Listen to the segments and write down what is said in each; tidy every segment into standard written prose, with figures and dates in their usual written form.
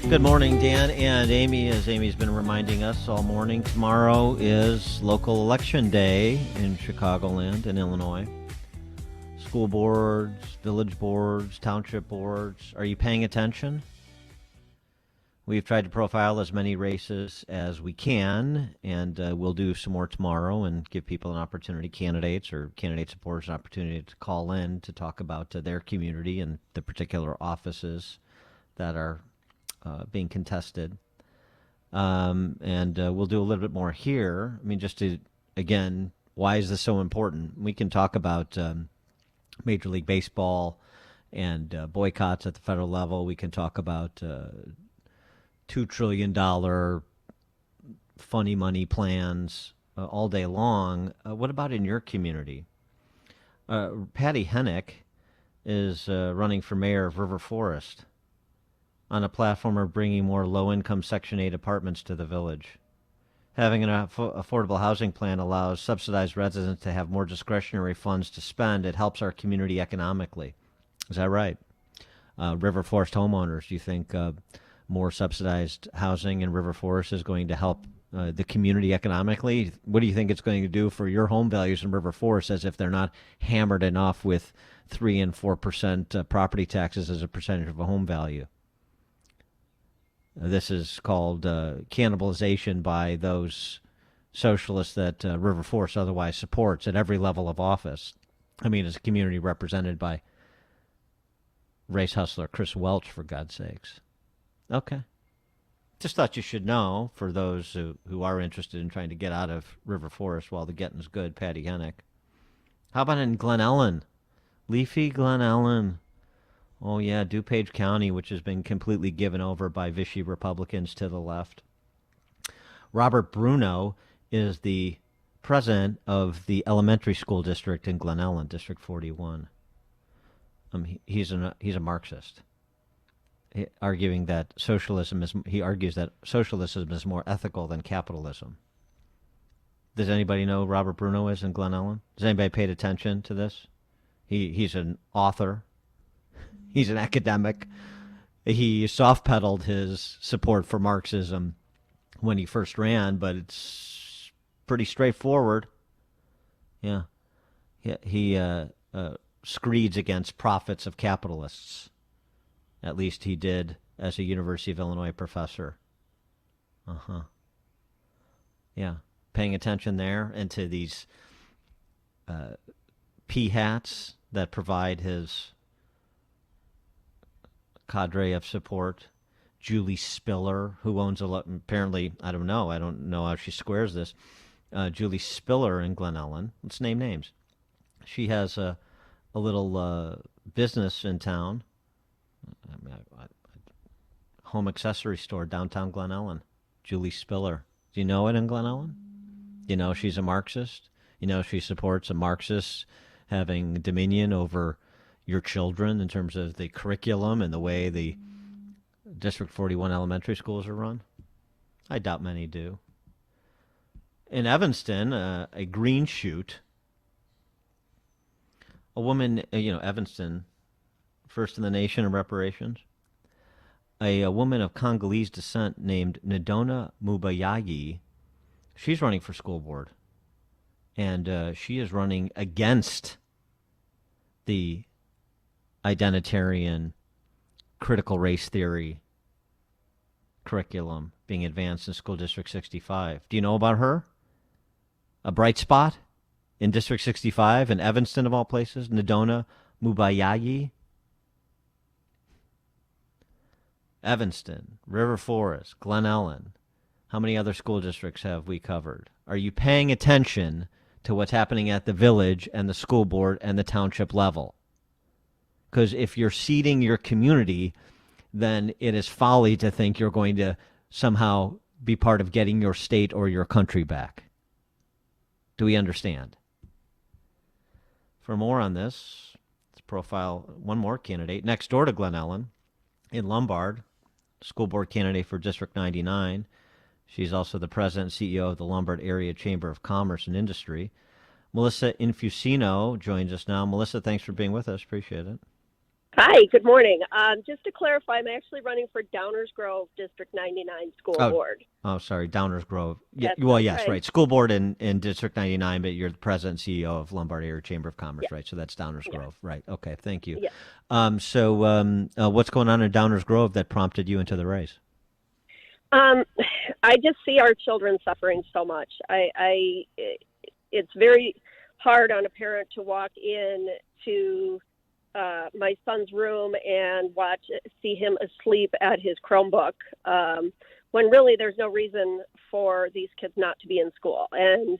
Good morning, Dan and Amy. As Amy's been reminding us all morning, tomorrow is local election day in Chicagoland and Illinois. School boards, village boards, township boards. Are you paying attention? We've tried to profile as many races as we can, and we'll do some more tomorrow and give people an opportunity, candidates or candidate supporters, an opportunity to call in to talk about their community and the particular offices that are being contested. And we'll do a little bit more here. I mean, just to, again, why is this so important? We can talk about Major League Baseball and boycotts at the federal level. We can talk about $2 trillion funny money plans all day long. What about in your community? Patty Hennick is running for mayor of River Forest on a platform of bringing more low-income Section 8 apartments to the village. Having an affordable housing plan allows subsidized residents to have more discretionary funds to spend. It helps our community economically. Is that right? River Forest homeowners, do you think more subsidized housing in River Forest is going to help the community economically? What do you think it's going to do for your home values in River Forest, as if they're not hammered enough with 3 and 4% property taxes as a percentage of a home value? This is called cannibalization by those socialists that River Forest otherwise supports at every level of office. I mean, as a community represented by race hustler Chris Welch, for God's sakes. Okay. Just thought you should know, for those who are interested in trying to get out of River Forest while the getting's good, Patty Hennick. How about in Glen Ellen? Leafy Glen Ellen. Oh, yeah, DuPage County, which has been completely given over by Vichy Republicans to the left. Robert Bruno is the president of the elementary school district in Glen Ellen, District 41. He's a Marxist, arguing that he argues that socialism is more ethical than capitalism. Does anybody know who Robert Bruno is in Glen Ellen? Has anybody paid attention to this? He's an author. He's an academic. He soft-pedaled his support for Marxism when he first ran, but it's pretty straightforward. Yeah. He screeds against profits of capitalists. At least he did as a University of Illinois professor. Uh-huh. Yeah. Paying attention there and to these P-hats that provide his cadre of support. Julie Spiller, who owns a lot, apparently, I don't know how she squares this. Julie Spiller in Glen Ellen. Let's name names. She has a little business in town, home accessory store downtown Glen Ellen. Julie Spiller. Do you know it in Glen Ellen? You know she's a Marxist? You know she supports a Marxist having dominion over your children in terms of the curriculum and the way the District 41 elementary schools are run? I doubt many do. In Evanston, a green shoot, a woman, Evanston, first in the nation in reparations, a woman of Congolese descent named Ndona Mubayagi, she's running for school board. And she is running against the identitarian critical race theory curriculum being advanced in School District 65. Do you know about her? A bright spot in District 65 in Evanston, of all places, Ndona Mubayagi. Evanston, River Forest, Glen Ellen. How many other school districts have we covered? Are you paying attention to what's happening at the village and the school board and the township level? Because if you're seeding your community, then it is folly to think you're going to somehow be part of getting your state or your country back. Do we understand? For more on this, let's profile one more candidate next door to Glen Ellen in Lombard, school board candidate for District 99. She's also the president and CEO of the Lombard Area Chamber of Commerce and Industry. Melissa Infusino joins us now. Melissa, thanks for being with us. Appreciate it. Hi, good morning. Just to clarify, I'm actually running for Downers Grove District 99 School Oh, Board. oh, sorry, Downers Grove. Yeah, That's well, yes, okay. right. School board in District 99, but you're the president and CEO of Lombard Area Chamber of Commerce, Yeah, right? So that's Downers yeah, Grove, right? Okay, thank you. yeah. What's going on in Downers Grove that prompted you into the race? Um, I just see our children suffering so much. It's very hard on a parent to walk in to my son's room and see him asleep at his Chromebook, when really there's no reason for these kids not to be in school. And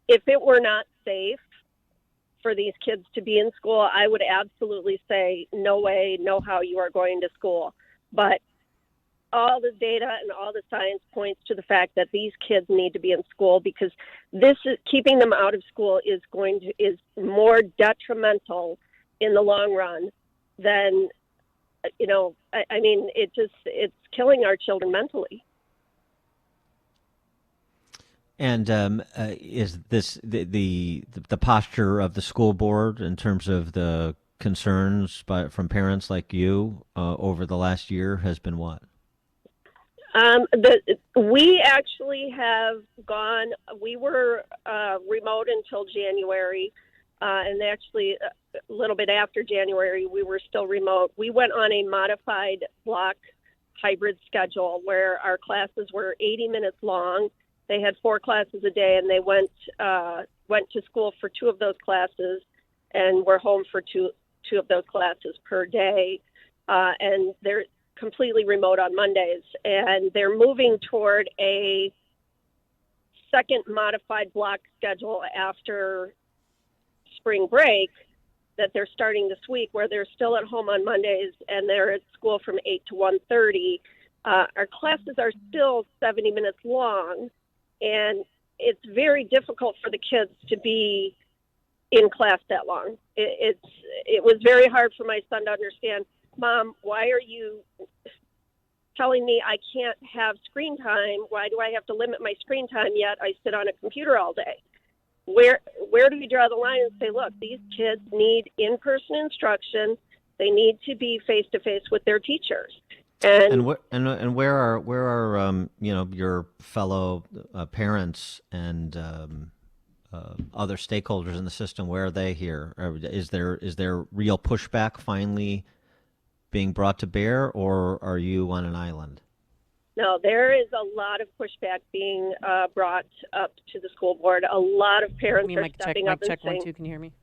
if it were not safe for these kids to be in school, I would absolutely say, no way, no how you are going to school. But all the data and all the science points to the fact that these kids need to be in school, because this is keeping them out of school is more detrimental in the long run than, I mean, it's killing our children mentally. And is this the posture of the school board in terms of the concerns from parents like you over the last year has been what? We actually have gone. We were remote until January, and actually a little bit after January, we were still remote. We went on a modified block hybrid schedule where our classes were 80 minutes long. They had 4 classes a day, and they went to school for 2 of those classes, and were home for two of those classes per day. And they're completely remote on Mondays, and they're moving toward a second modified block schedule after spring break that they're starting this week, where they're still at home on Mondays and they're at school from 8 to 1:30. Our classes are still 70 minutes long, and it's very difficult for the kids to be in class that long. It was very hard for my son to understand, Mom, why are you telling me I can't have screen time? Why do I have to limit my screen time, yet I sit on a computer all day? Where do we draw the line and say, look, these kids need in-person instruction. They need to be face-to-face with their teachers. And Where are your fellow parents and other stakeholders in the system? Where are they here? Is there real pushback finally being brought to bear, or are you on an island? no, there is a lot of pushback being brought up to the school board. A lot of Give parents me a are stepping up mic and check, one, saying, two. Can you hear me?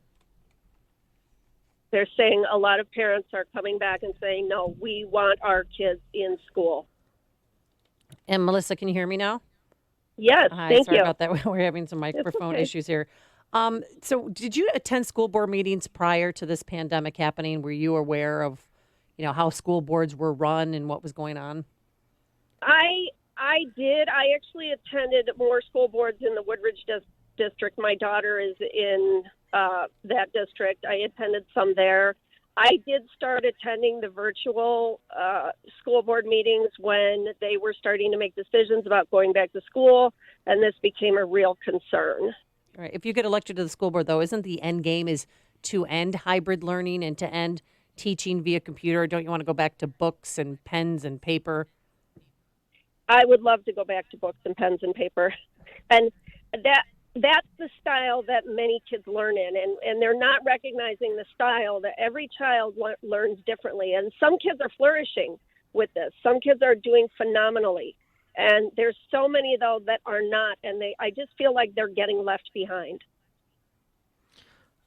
they're saying a lot of parents are coming back and saying, no, we want our kids in school. And Melissa, can you hear me now? Yes, Hi, thank sorry you. about that. We're having some It's microphone okay. issues here. So did you attend school board meetings prior to this pandemic happening? Were you aware of, how school boards were run and what was going on? I did. I actually attended more school boards in the Woodridge district. My daughter is in that district. I attended some there. I did start attending the virtual school board meetings when they were starting to make decisions about going back to school, and this became a real concern. All right. If you get elected to the school board, though, isn't the end game is to end hybrid learning and to end teaching via computer? Don't you want to go back to books and pens and paper? I would love to go back to books and pens and paper, and that's the style that many kids learn in, and they're not recognizing the style that every child learns differently, and some kids are flourishing with this. Some kids are doing phenomenally, and there's so many though that are not, and I just feel like they're getting left behind.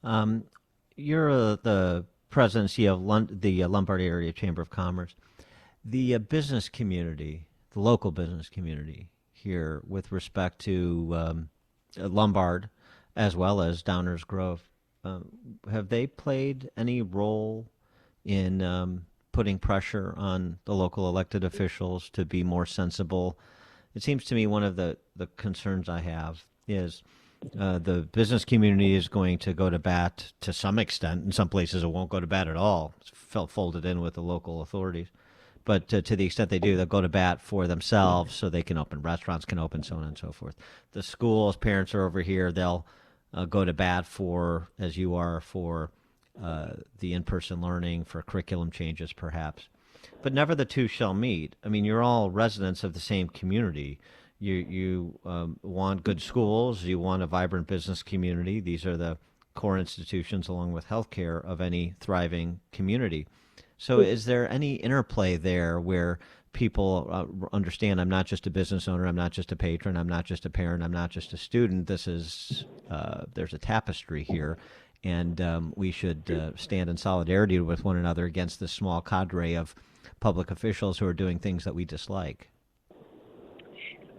Um, you're the presidency of the Lombard Area Chamber of Commerce. The business community, the local business community here, with respect to Lombard as well as Downers Grove, uh, have they played any role in putting pressure on the local elected officials to be more sensible? It seems to me one of the concerns I have is the business community is going to go to bat to some extent. In some places, it won't go to bat at all. It's folded in with the local authorities. But to the extent they do, they'll go to bat for themselves so they can open, restaurants can open, so on and so forth. The schools, parents are over here, they'll go to bat for, as you are, for the in-person learning, for curriculum changes, perhaps. But never the two shall meet. I mean, you're all residents of the same community. You want good schools. You want a vibrant business community. These are the core institutions, along with healthcare, of any thriving community. So, is there any interplay there where people understand I'm not just a business owner, I'm not just a patron, I'm not just a parent, I'm not just a student. This is there's a tapestry here, and we should stand in solidarity with one another against this small cadre of public officials who are doing things that we dislike.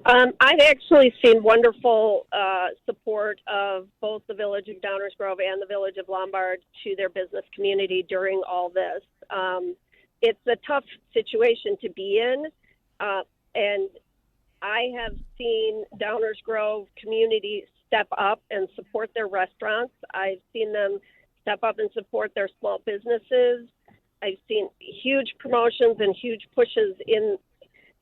I've actually seen wonderful support of both the Village of Downers Grove and the Village of Lombard to their business community during all this. It's a tough situation to be in, and I have seen Downers Grove community step up and support their restaurants. I've seen them step up and support their small businesses. I've seen huge promotions and huge pushes in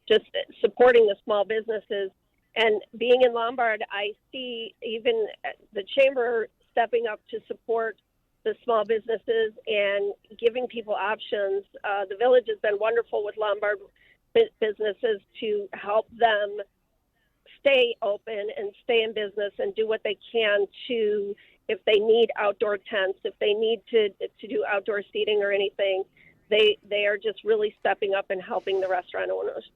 just supporting the small businesses. And being in Lombard, I see even the chamber stepping up to support the small businesses and giving people options. The village has been wonderful with Lombard businesses to help them stay open and stay in business and do what they can to, if they need outdoor tents, if they need to do outdoor seating or anything, they are just really stepping up and helping the restaurant owners.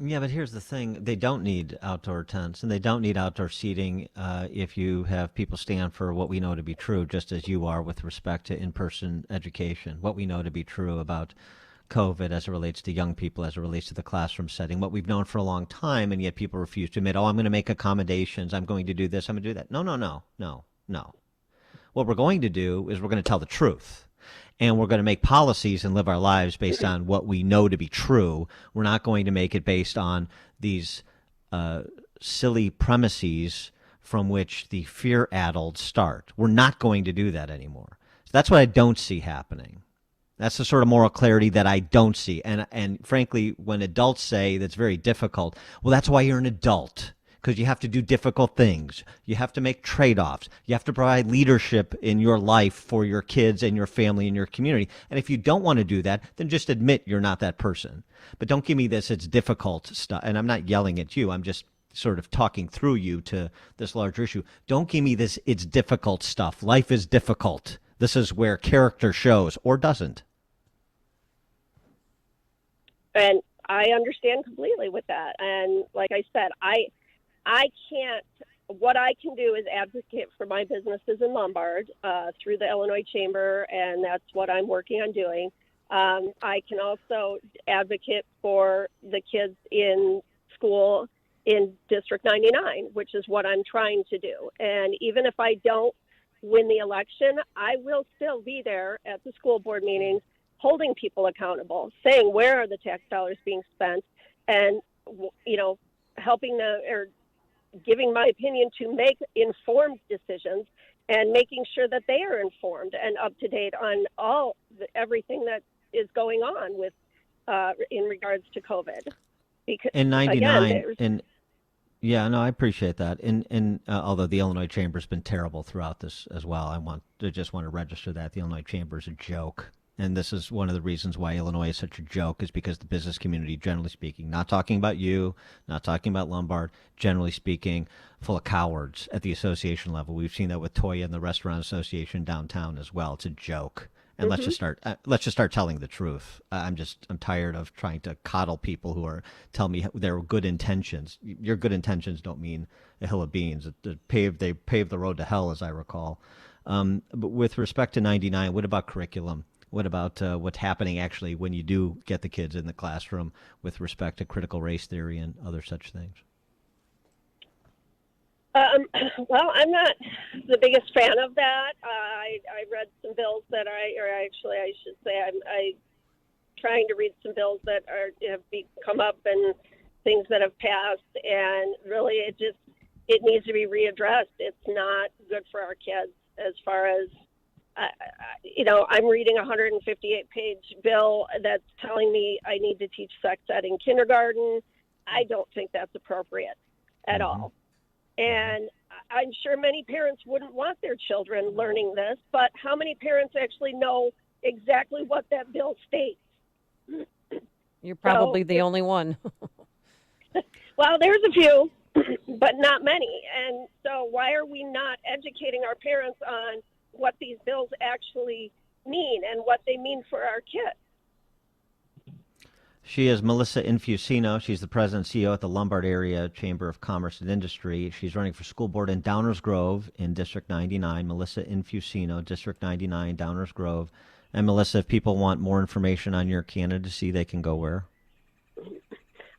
Yeah, but here's the thing. They don't need outdoor tents, and they don't need outdoor seating if you have people stand for what we know to be true, just as you are with respect to in-person education, what we know to be true about COVID as it relates to young people, as it relates to the classroom setting, what we've known for a long time, and yet people refuse to admit, oh, I'm going to make accommodations, I'm going to do this, I'm going to do that. No. What we're going to do is we're going to tell the truth. And we're going to make policies and live our lives based on what we know to be true. We're not going to make it based on these silly premises from which the fear-addled start. We're not going to do that anymore. So that's what I don't see happening. That's the sort of moral clarity that I don't see. And frankly, when adults say that's very difficult, well, that's why you're an adult. Because you have to do difficult things. You have to make trade-offs. You have to provide leadership in your life for your kids and your family and your community. And if you don't want to do that, then just admit you're not that person. But don't give me this, it's difficult stuff. And I'm not yelling at you. I'm just sort of talking through you to this larger issue. Don't give me this, it's difficult stuff. Life is difficult. This is where character shows, or doesn't. And I understand completely with that. And like I said, what I can do is advocate for my businesses in Lombard through the Illinois Chamber, and that's what I'm working on doing. I can also advocate for the kids in school in District 99, which is what I'm trying to do. And even if I don't win the election, I will still be there at the school board meetings, holding people accountable, saying where are the tax dollars being spent, and helping or giving my opinion to make informed decisions and making sure that they are informed and up to date on everything that is going on with in regards to COVID. Because in 99, again, yeah, no, I appreciate that. And although the Illinois Chamber has been terrible throughout this as well, I just want to register that the Illinois Chamber is a joke. And this is one of the reasons why Illinois is such a joke, is because the business community, generally speaking, not talking about you, not talking about Lombard, generally speaking, full of cowards at the association level. We've seen that with Toya and the Restaurant Association downtown as well. It's a joke. And let's just start telling the truth. I'm tired of trying to coddle people who are tell me their good intentions. Your good intentions don't mean a hill of beans. They paved the road to hell, as I recall. But with respect to 99, what about curriculum? What about what's happening actually when you do get the kids in the classroom with respect to critical race theory and other such things? Well, I'm not the biggest fan of that. I read some bills that I should say, I'm trying to read some bills that have come up and things that have passed, and really it needs to be readdressed. It's not good for our kids as far as, I'm reading a 158-page bill that's telling me I need to teach sex ed in kindergarten. I don't think that's appropriate at all. And I'm sure many parents wouldn't want their children learning this, but how many parents actually know exactly what that bill states? You're probably the only one. Well, there's a few, but not many. And so why are we not educating our parents on what these bills actually mean and what they mean for our kids? She is Melissa Infusino. She's the president and CEO at the Lombard Area Chamber of Commerce and Industry. She's running for school board in Downers Grove in District 99. Melissa Infusino, District 99, Downers Grove. And Melissa, if people want more information on your candidacy, they can go where?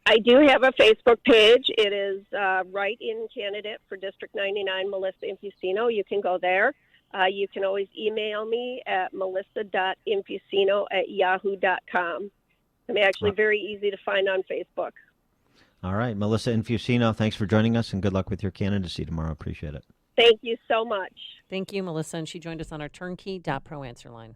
I do have a Facebook page. It is write-in candidate for District 99, Melissa Infusino. You can go there. You can always email me at melissa.infusino@yahoo.com. I'm actually very easy to find on Facebook. All right. Melissa Infusino, thanks for joining us, and good luck with your candidacy tomorrow. Appreciate it. Thank you so much. Thank you, Melissa. And she joined us on our turnkey.pro answer line.